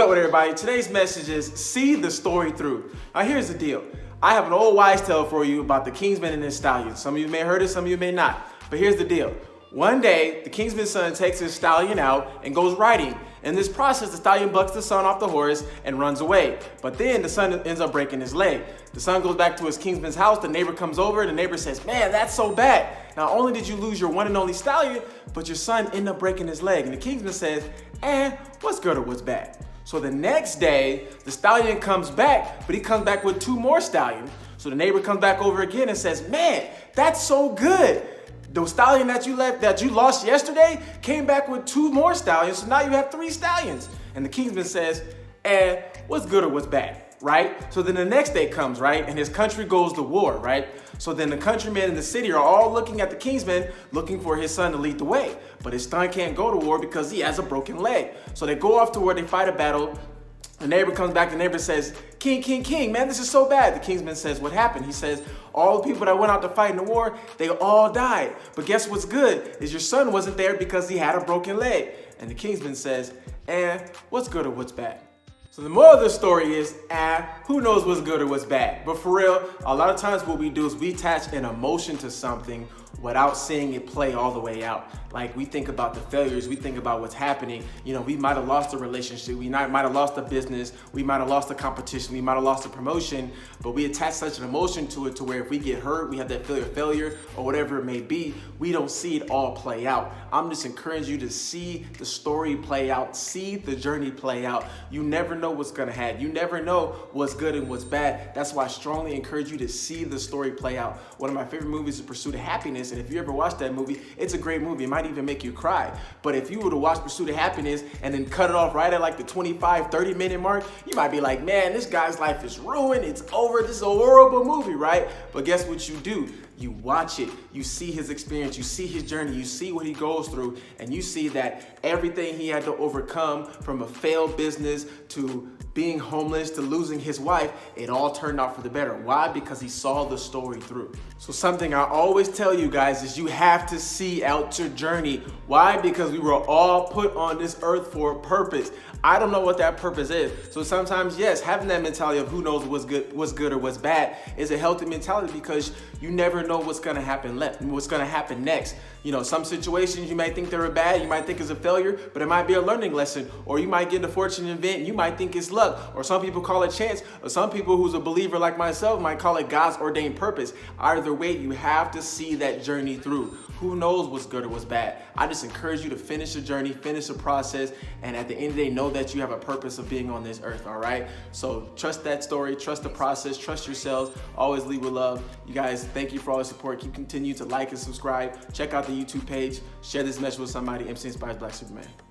What's up with everybody? Today's message is see the story through. Now here's the deal. I have an old wise tale for you about the Kingsman and his stallion. Some of you may have heard it, some of you may not. But here's the deal. One day, the Kingsman's son takes his stallion out and goes riding. In this process, the stallion bucks the son off the horse and runs away. But then the son ends up breaking his leg. The son goes back to his Kingsman's house. The neighbor comes over and the neighbor says, "Man, that's so bad. Not only did you lose your one and only stallion, but your son ended up breaking his leg." And the Kingsman says, what's good or what's bad? So the next day, the stallion comes back, but he comes back with two more stallions. So the neighbor comes back over again and says, "Man, that's so good. The stallion that you lost yesterday came back with two more stallions, so now you have three stallions." And the Kingsman says, what's good or what's bad, right? So then the next day comes, right? And his country goes to war, right? So then the countrymen in the city are all looking at the Kingsman, looking for his son to lead the way. But his son can't go to war because he has a broken leg. So they go off to war, they fight a battle. The neighbor comes back, the neighbor says, King, man, this is so bad." The Kingsman says, "What happened?" He says, "All the people that went out to fight in the war, they all died. But guess what's good is your son wasn't there because he had a broken leg." And the Kingsman says, what's good or what's bad? So the moral of the story is, who knows what's good or what's bad? But for real, a lot of times what we do is we attach an emotion to something without seeing it play all the way out. Like we think about the failures, we think about what's happening. You know, we might have lost a relationship, we might have lost a business, we might have lost a competition, we might have lost a promotion, but we attach such an emotion to it to where if we get hurt, we have that fear of failure or whatever it may be, we don't see it all play out. I'm just encouraging you to see the story play out, see the journey play out. You never know what's gonna happen. You never know what's good and what's bad. That's why I strongly encourage you to see the story play out. One of my favorite movies is Pursuit of Happiness, and if you ever watched that movie, it's a great movie. It might even make you cry. But if you were to watch Pursuit of Happiness and then cut it off right at like the 25, 30-minute mark, you might be like, "Man, this guy's life is ruined. It's over. This is a horrible movie," right? But guess what you do? You watch it, you see his experience, you see his journey, you see what he goes through, and you see that everything he had to overcome, from a failed business to being homeless to losing his wife, it all turned out for the better. Why? Because he saw the story through. So something I always tell you guys is you have to see out your journey. Why? Because we were all put on this earth for a purpose. I don't know what that purpose is. So sometimes, yes, having that mentality of who knows what's good or what's bad is a healthy mentality, because you never know what's gonna happen next. You know, some situations you might think they're bad, you might think it's a failure, but it might be a learning lesson, or you might get a fortunate event and you might think it's luck, or some people call it chance, or some people who's a believer like myself might call it God's ordained purpose. Either way, you have to see that journey through. Who knows what's good or what's bad? I just encourage you to finish the journey, finish the process, and at the end of the day, know that you have a purpose of being on this earth, all right? So trust that story, trust the process, trust yourselves, always lead with love. You guys, thank you for all the support. Keep continuing to like and subscribe. Check out the YouTube page. Share this message with somebody. MC Inspires Black Superman.